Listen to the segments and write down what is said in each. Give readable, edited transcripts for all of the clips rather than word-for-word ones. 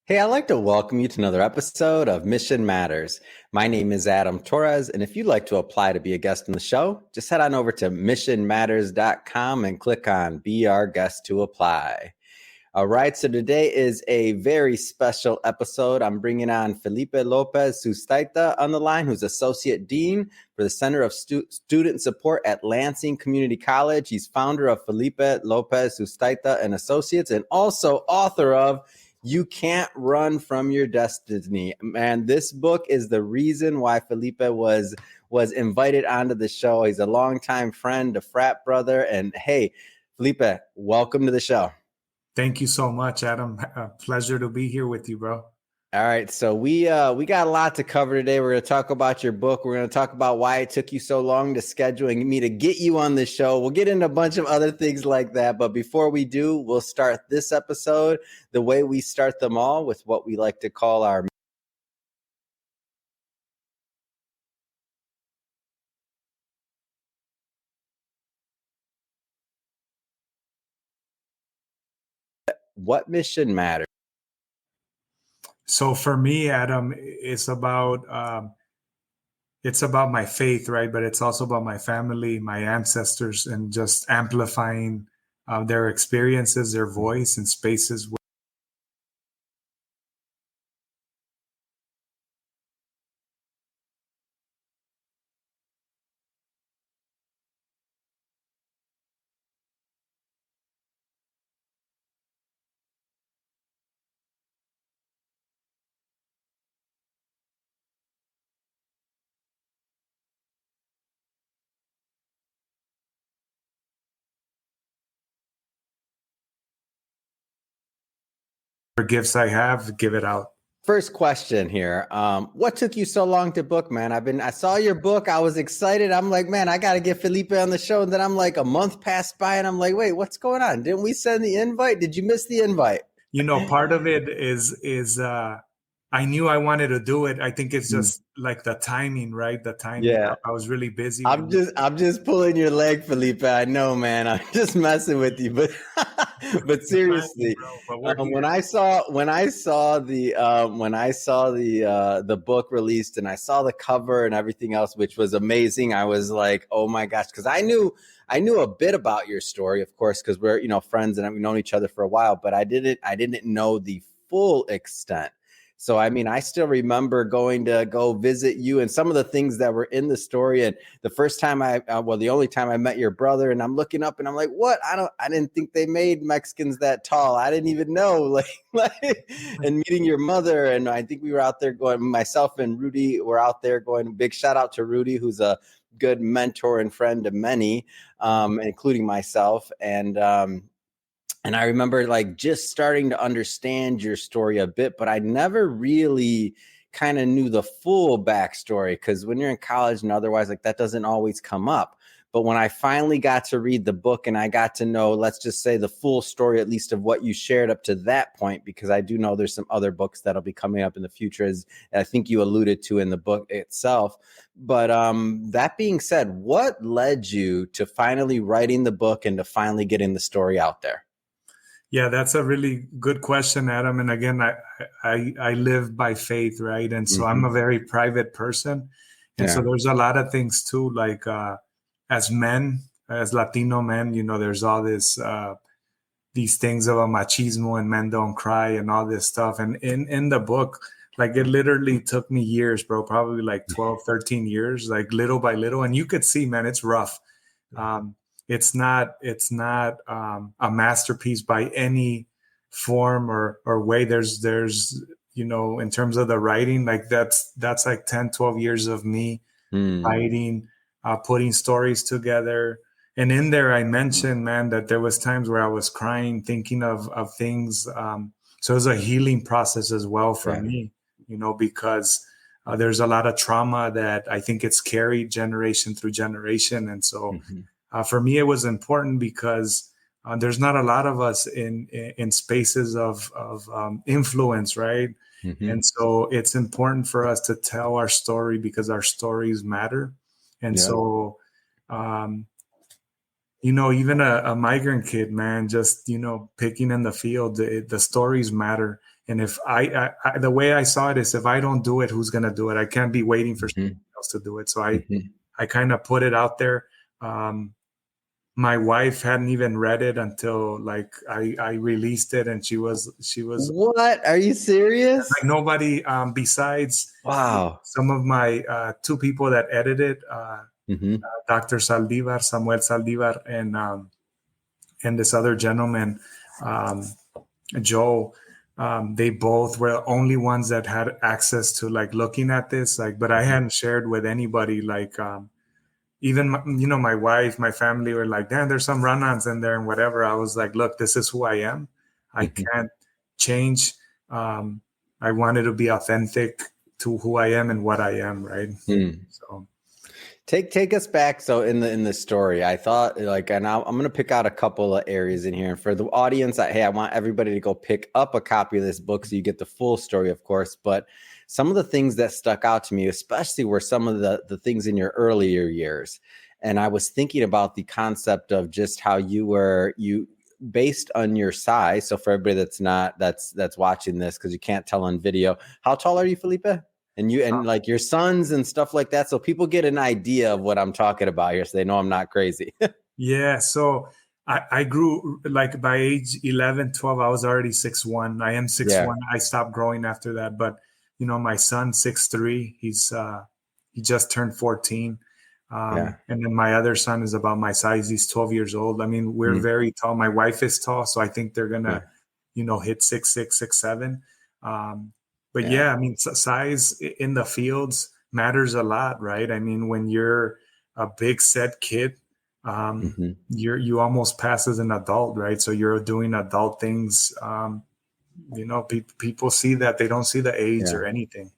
Hey, I'd like to welcome you to another episode of Mission Matters. My name is Adam Torres, and if you'd like to apply to be a guest on the show, just head on over to missionmatters.com and click on Be Our Guest to apply. All right, so today is a very special episode. I'm bringing on Felipe Lopez Sustaita on the line, who's Associate Dean for the Center of Student Support at Lansing Community College. He's founder of Felipe Lopez Sustaita and Associates, and also author of You Can't Run from Your Destiny. Man, this book is the reason why Felipe was invited onto the show. He's a longtime friend, a frat brother, and hey, Felipe, welcome to the show. Thank you so much, Adam. A pleasure to be here with you, bro. All right, so we got a lot to cover today. We're going to talk about your book. We're going to talk about why it took you so long to schedule and me to get you on the show. We'll get into a bunch of other things like that. But before we do, we'll start this episode the way we start them all, with what we like to call our What Mission Matters. So for me, Adam, it's about my faith, right? But it's also about my family, my ancestors, and just amplifying their experiences, their voice in spaces where gifts I have, give it out. First question here. What took you so long to book, man? I saw your book. I was excited. I'm like, man, I got to get Felipe on the show. And then I'm like, a month passed by and I'm like, wait, what's going on? Didn't we send the invite? Did you miss the invite? You know, part of it is I knew I wanted to do it. I think it's just like the timing, right? The timing. Yeah. I was really busy. I'm just pulling your leg, Felipe. I know, man. I'm just messing with you, but seriously, when I saw the book released and I saw the cover and everything else, which was amazing, I was like, oh my gosh, because I knew a bit about your story, of course, because we're friends and we've known each other for a while, but I didn't know the full extent. So, I mean, I still remember going to go visit you and some of the things that were in the story. And the first time the only time I met your brother, and I'm looking up and I'm like, what? I didn't think they made Mexicans that tall. I didn't even know, and meeting your mother. And I think we were out there going, myself and Rudy were out there going, big shout out to Rudy, who's a good mentor and friend to many, including myself. And I remember just starting to understand your story a bit, but I never really kind of knew the full backstory, because when you're in college and otherwise, that doesn't always come up. But when I finally got to read the book and I got to know, let's just say, the full story, at least of what you shared up to that point, because I do know there's some other books that'll be coming up in the future, as I think you alluded to in the book itself. But that being said, what led you to finally writing the book and to finally getting the story out there? Yeah, that's a really good question, Adam. And again, I live by faith, right? And so I'm a very private person. And so there's a lot of things too, like as men, as Latino men, there's all this, these things about machismo and men don't cry and all this stuff. And in the book, it literally took me years, bro, probably 12, 13 years, little by little. And you could see, man, it's rough. It's not a masterpiece by any form or way. There's in terms of the writing, that's 10, 12 years of me writing, putting stories together. And in there, I mentioned, man, that there was times where I was crying, thinking of things. So it was a healing process as well for me, because there's a lot of trauma that I think it's carried generation through generation. And so for me, it was important because there's not a lot of us in spaces of influence, right? And so it's important for us to tell our story because our stories matter. And so, even a migrant kid, man, just, picking in the field, the stories matter. And if the way I saw it is, if I don't do it, who's going to do it? I can't be waiting for Mm-hmm. someone else to do it. So Mm-hmm. I kind of put it out there. My wife hadn't even read it until like I released it, and she was What? Are you serious? like nobody besides Wow. some of my two people that edited, Mm-hmm. Dr. Samuel Saldivar, and this other gentleman, um, Joe. They both were the only ones that had access to like looking at this, like, but I hadn't shared with anybody, like, even my wife, my family were like, damn, there's some run-ons in there and whatever. I was like, look, this is who I am. I Mm-hmm. can't change. um, I wanted to be authentic to who I am and what I am, right? So Take us back. So in the story, I thought like, and I'm going to pick out a couple of areas in here. And for the audience, I want everybody to go pick up a copy of this book so you get the full story, of course. But some of the things that stuck out to me, especially, were some of the things in your earlier years. And I was thinking about the concept of just how you based on your size. So for everybody that's watching this, because you can't tell on video, how tall are you, Felipe? And like your sons and stuff like that, so people get an idea of what I'm talking about here, so they know I'm not crazy. yeah, so I grew, like by age 11, 12, I was already 6'1". I am 6'1". I stopped growing after that, but my son 6'3". He just turned 14. And then my other son is about my size. He's 12 years old. I mean, we're very tall. My wife is tall, so I think they're gonna hit 6'6", 6'7". But yeah, I mean, size in the fields matters a lot, right? I mean, when you're a big set kid, you almost pass as an adult, right? So you're doing adult things. People see that, they don't see the age or anything.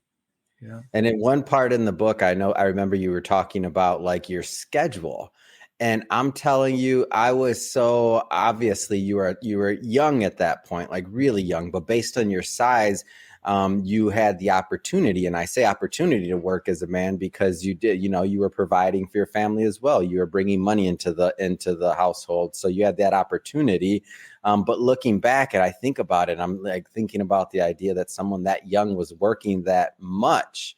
Yeah. And in one part in the book, I remember you were talking about like your schedule. And I'm telling you, I was so, obviously you were young at that point, like really young, but based on your size, you had the opportunity, and I say opportunity, to work as a man, because you did, you were providing for your family as well. You were bringing money into the household. So you had that opportunity. But looking back, and I think about it, I'm like thinking about the idea that someone that young was working that much.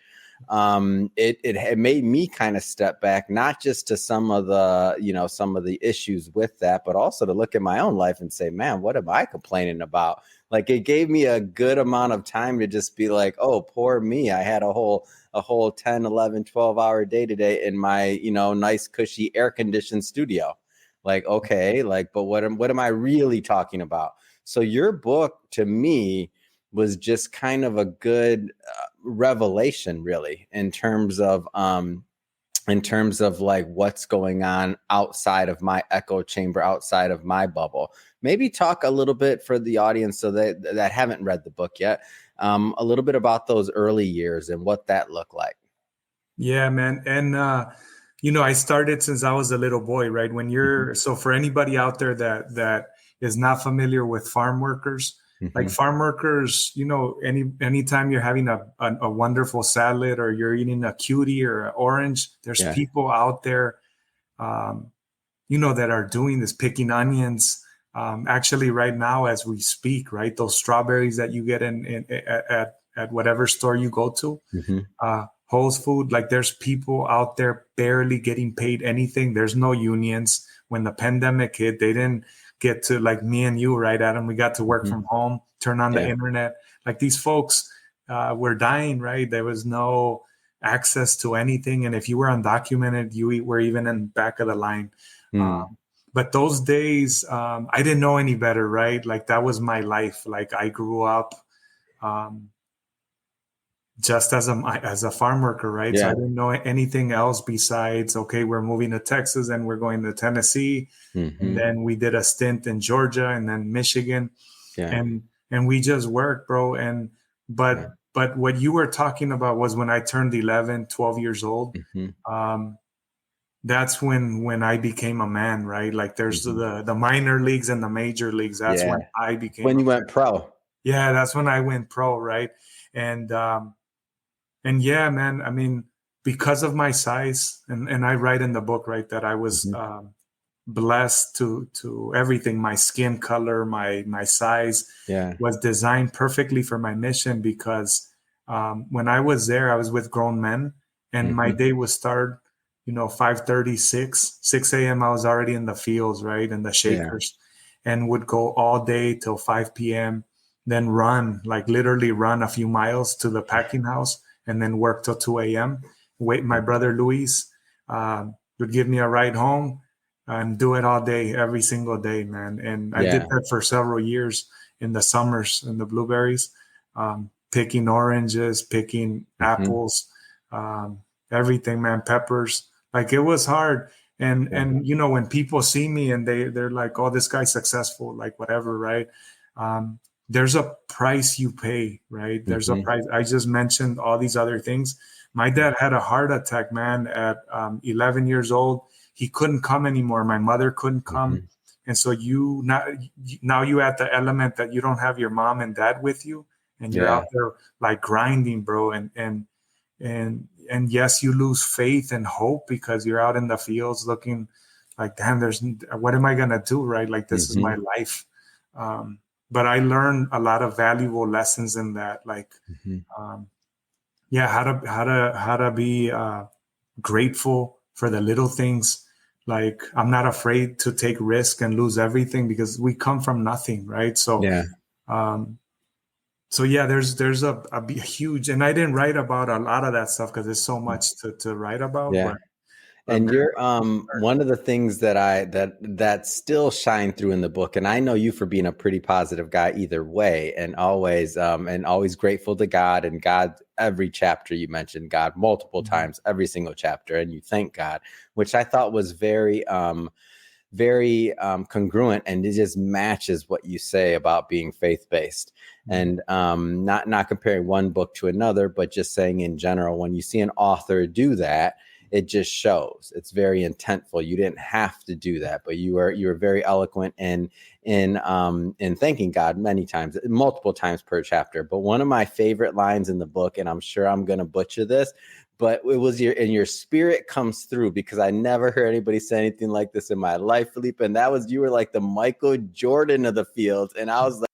It made me kind of step back, not just to some of the issues with that, but also to look at my own life and say, man, what am I complaining about? Like, it gave me a good amount of time to just be like, oh, poor me. I had a whole 10, 11, 12-hour day today in my, nice, cushy, air-conditioned studio. Like, okay, like, but what am I really talking about? So your book, to me, was just kind of a good revelation, really, in terms of like what's going on outside of my echo chamber, outside of my bubble. Maybe talk a little bit for the audience, so that haven't read the book yet, a little bit about those early years and what that looked like. Yeah, man. And I started since I was a little boy, right? So for anybody out there that is not familiar with farm workers, like farm workers, anytime you're having a wonderful salad, or you're eating a cutie or an orange, there's people out there, that are doing this, picking onions. Actually, right now as we speak, right, those strawberries that you get at whatever store you go to, Whole Food, like there's people out there barely getting paid anything. There's no unions. When the pandemic hit, they didn't get to, like me and you, right, Adam? We got to work from home, turn on the internet. Like these folks were dying, right? There was no access to anything. And if you were undocumented, you were even in back of the line. But those days, I didn't know any better, right? Like that was my life. Like I grew up just as a farm worker, right? So I didn't know anything else besides, okay, we're moving to Texas and we're going to Tennessee. And then we did a stint in Georgia and then Michigan. And we just worked, bro. But what you were talking about was when I turned 11, 12 years old. That's when I became a man, right? Like there's the minor leagues and the major leagues. That's when I became when you went pro. Yeah, that's when I went pro, right? And yeah, man, I mean, because of my size, and I write in the book, right, that I was blessed to everything. My skin color, my size Yeah. was designed perfectly for my mission because when I was there, I was with grown men, and my Hmm. day would start, 5:30, 6 a.m. I was already in the fields, right, in the Yeah. shakers, and would go all day till 5 p.m. Then run, like literally run a few miles to the packing house, and then work till 2 a.m. Wait, my brother Luis would give me a ride home and do it all day, every single day, man. And I did Yeah. that for several years in the summers in the blueberries, picking oranges, picking Hmm. apples, um, everything, man, peppers. Like it was hard. Yeah. And when people see me and they're like, oh, this guy's successful, like whatever, right? Um, there's a price you pay, right? There's a Hmm. price. I just mentioned all these other things. My dad had a heart attack, man, at 11 years old. He couldn't come anymore. My mother couldn't come. Hmm. And so now you add the element that you don't have your mom and dad with you, and you're Yeah. out there like grinding, bro. And yes, you lose faith and hope because you're out in the fields looking like, damn, what am I gonna do, right? Like this is my Hmm. life. Um, but I learned a lot of valuable lessons in that, like, Hmm. um, yeah, how to be grateful for the little things. Like I'm not afraid to take risk and lose everything because we come from nothing, right? So Yeah. um, so yeah, there's a huge, and I didn't write about a lot of that stuff because there's so much to write about, Yeah. but And man, you're one of the things that still shine through in the book, and I know you for being a pretty positive guy either way, and always grateful to God, and God every chapter you mentioned God multiple times, every single chapter, and you thank God, which I thought was very congruent, and it just matches what you say about being faith-based, and not comparing one book to another, but just saying in general, when you see an author do that, it just shows it's very intentful. You didn't have to do that, but you were very eloquent in thanking God many times, multiple times per chapter. But one of my favorite lines in the book, and I'm sure I'm going to butcher this, but it was your spirit comes through, because I never heard anybody say anything like this in my life, Felipe. And that was, you were like the Michael Jordan of the field. And I was like,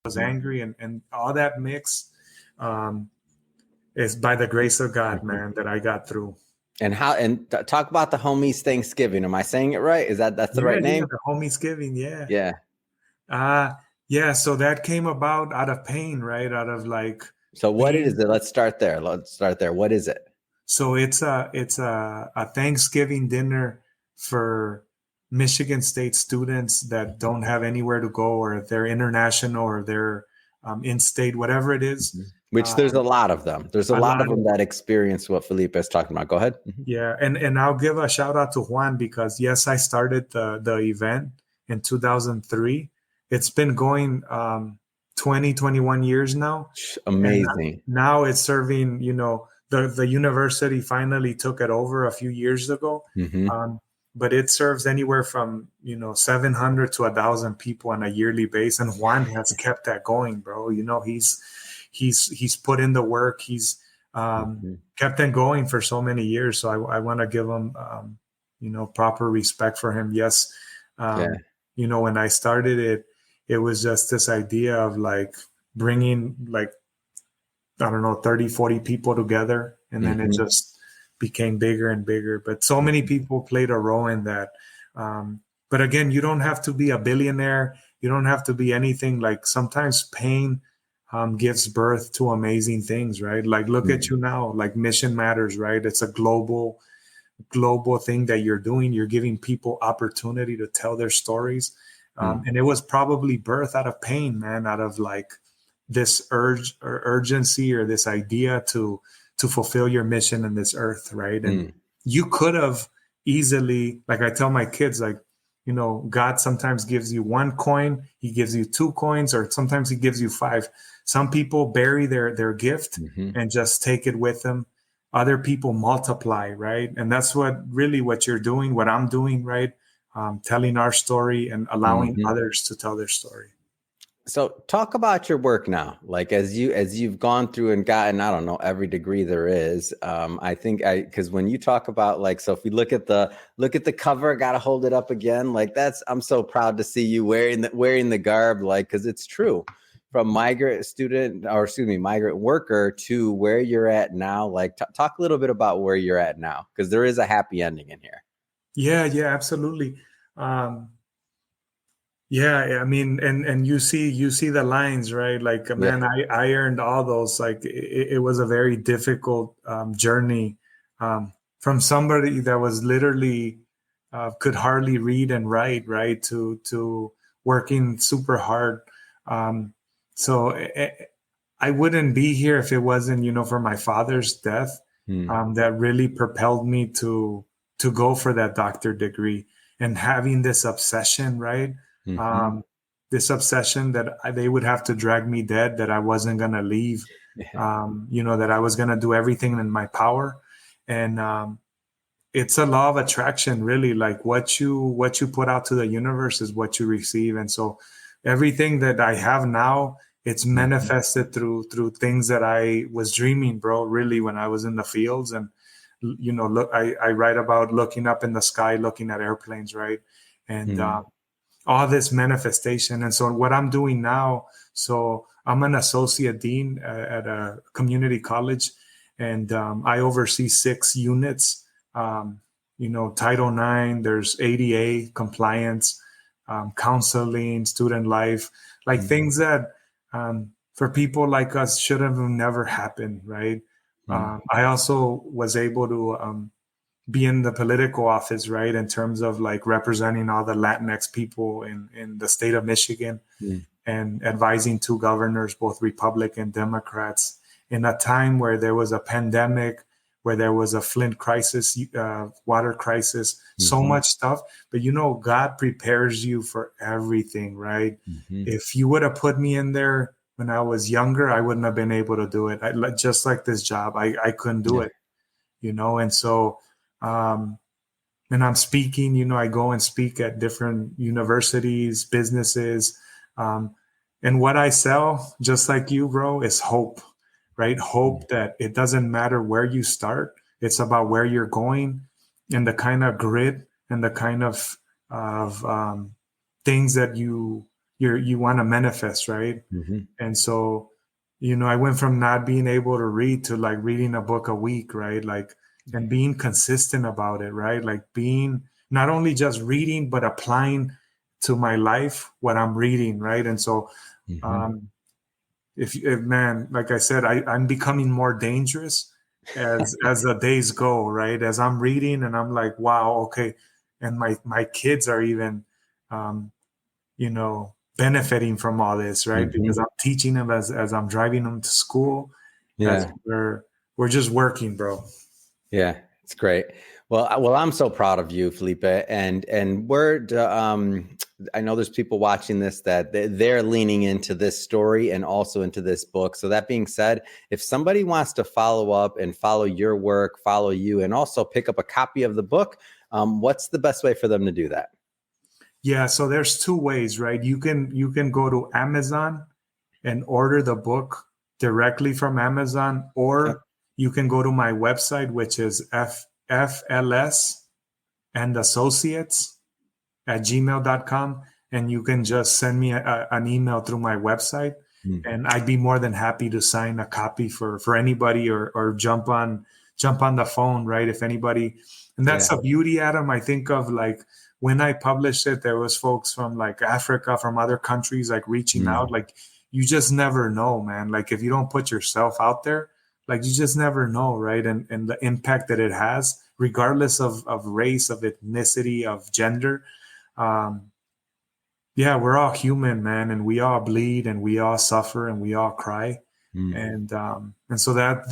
was angry, and all that mix is by the grace of God, man, that I got through. And talk about the homies Thanksgiving. Am I saying it right? That's the right name? The homies giving, yeah. Yeah. Yeah, so that came about out of pain, right? Out of like. So what is it? Let's start there. What is it? So it's a Thanksgiving dinner for Michigan State students that don't have anywhere to go, or if they're international, or they're in-state, whatever it is. Which there's a lot of them. There's a lot of them that experience what Felipe is talking about. Go ahead. Yeah, and I'll give a shout out to Juan, because yes, I started the event in 2003. It's been going 21 years now. Amazing. And now it's serving, the university finally took it over a few years ago. But it serves anywhere from 700 to 1,000 people on a yearly basis, and Juan has kept that going, bro. He's put in the work. He's kept it going for so many years. So I want to give him proper respect for him. Yes, when I started it, it was just this idea of like bringing like, I don't know, 30, 40 people together, and then it just became bigger and bigger. But so many people played a role in that. But again, you don't have to be a billionaire. You don't have to be anything. Like sometimes pain gives birth to amazing things, right? Like look at you now, like Mission Matters, right? It's a global thing that you're doing. You're giving people opportunity to tell their stories. And it was probably birthed out of pain, man, out of like this urge or urgency or this idea to fulfill your mission in this earth, right? And you could have easily, like I tell my kids, like, God sometimes gives you one coin, he gives you 2 coins, or sometimes he gives you 5. Some people bury their gift and just take it with them. Other people multiply, right? And that's what you're doing, what I'm doing, right? Telling our story and allowing others to tell their story. So talk about your work now, like as you've gone through and gotten, I don't know, every degree there is. I think because when you talk about like, so if we look at the cover, got to hold it up again. Like I'm so proud to see you wearing the garb, like, cause it's true, from migrant worker to where you're at now. Like talk a little bit about where you're at now, cause there is a happy ending in here. Yeah, absolutely. Yeah, I mean, and you see the lines, right? Like, man, I earned all those. Like, it was a very difficult journey from somebody that was literally could hardly read and write, right? To working super hard. So I wouldn't be here if it wasn't, for my father's death that really propelled me to go for that doctor degree and having this obsession, right? This obsession that they would have to drag me dead, that I wasn't going to leave, that I was going to do everything in my power. And it's a law of attraction, really. Like what you put out to the universe is what you receive. And so everything that I have now, it's manifested through things that I was dreaming, bro, really, when I was in the fields. And, look, I write about looking up in the sky, looking at airplanes, right? And all this manifestation. And so what I'm doing now, so I'm an associate dean at a community college, and I oversee 6 units, Title IX, there's ADA compliance, counseling, student life, like things that for people like us should have never happened, right? I also was able to be in the political office, right, in terms of like representing all the Latinx people in the state of Michigan and advising 2 governors, both Republican Democrats, in a time where there was a pandemic, where there was a Flint crisis, water crisis, so much stuff. But, God prepares you for everything, right? If you would have put me in there when I was younger, I wouldn't have been able to do it. Just like this job, I couldn't do it, and so and I'm speaking, I go and speak at different universities, businesses. And what I sell, just like you, bro, is hope, right? Hope that it doesn't matter where you start. It's about where you're going and the kind of grit and the kind of things that you you want to manifest, right? Mm-hmm. And so, I went from not being able to read to like reading a book a week, right? Like, and being consistent about it, right? Like being not only just reading, but applying to my life what I'm reading, right? And so, if man, like I said, I'm becoming more dangerous as the days go, right? As I'm reading and I'm like, wow, okay. And my kids are even, um, benefiting from all this, right? Because I'm teaching them as I'm driving them to school. As we're just working, bro. Yeah, it's great. Well, I'm so proud of you, Felipe, and I know there's people watching this that they're leaning into this story and also into this book. So that being said, if somebody wants to follow up and follow your work, follow you, and also pick up a copy of the book, what's the best way for them to do that? Yeah, so there's two ways, right? You can go to Amazon and order the book directly from Amazon, or you can go to my website, which is FLS and Associates at gmail.com. And you can just send me an email through my website. And I'd be more than happy to sign a copy for anybody or jump on the phone, right? If anybody, and that's the beauty, Adam. I think of like when I published it, there was folks from like Africa, from other countries, like reaching out. Like, you just never know, man. Like, if you don't put yourself out there, like, you just never know, right? And the impact that it has, regardless of race, of ethnicity, of gender. Yeah, we're all human, man, and we all bleed and we all suffer and we all cry. And so that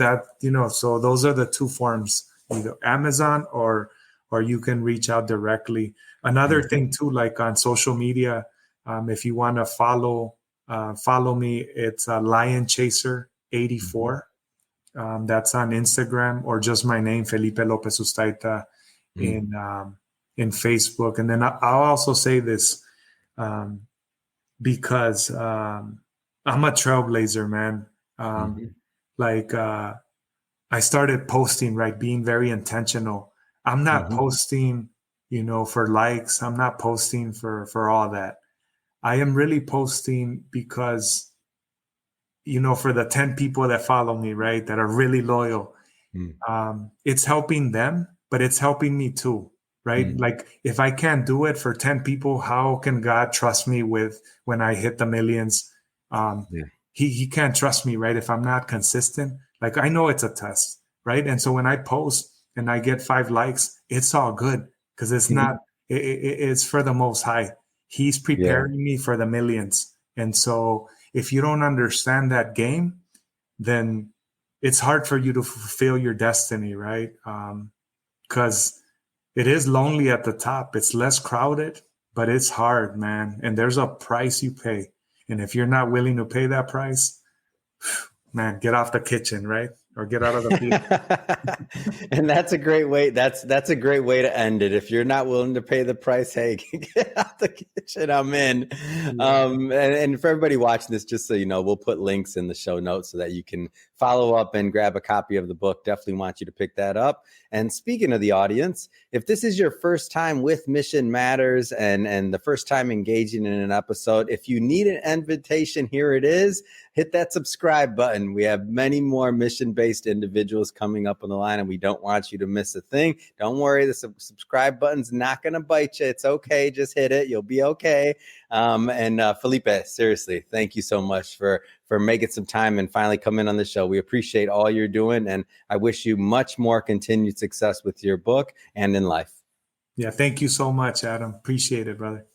so those are the two forms, either Amazon or you can reach out directly. Another thing too, like on social media, if you want to follow me, it's Lion Chaser 84. That's on Instagram, or just my name, Felipe Lopez Sustaita, in Facebook. And then I'll also say this, because I'm a trailblazer, man. I started posting, right, being very intentional. I'm not posting, for likes. I'm not posting for all that. I am really posting because, for the 10 people that follow me, right, that are really loyal, it's helping them, but it's helping me too, right? Like, if I can't do it for 10 people, how can God trust me with when I hit the millions? He can't trust me, right? If I'm not consistent. Like, I know it's a test, right? And so when I post and I get 5 likes, it's all good, because it's not, it's for the Most High. He's preparing me for the millions. And so if you don't understand that game, then it's hard for you to fulfill your destiny, right? Because it is lonely at the top. It's less crowded, but it's hard, man. And there's a price you pay. And if you're not willing to pay that price, man, get off the kitchen, right? Or get out of the field. And that's a great way. That's a great way to end it. If you're not willing to pay the price, hey, get out the kitchen. I'm in. And for everybody watching this, just so you know, we'll put links in the show notes so that you can follow up and grab a copy of the book. Definitely want you to pick that up. And speaking of the audience, if this is your first time with Mission Matters and the first time engaging in an episode, if you need an invitation, here it is. Hit that subscribe button. We have many more mission-based individuals coming up on the line, and we don't want you to miss a thing. Don't worry, the subscribe button's not going to bite you. It's okay. Just hit it. You'll be okay. And Felipe, seriously, thank you so much for making some time and finally coming on the show. We appreciate all you're doing, and I wish you much more continued success with your book and in life. Yeah, thank you so much, Adam. Appreciate it, brother.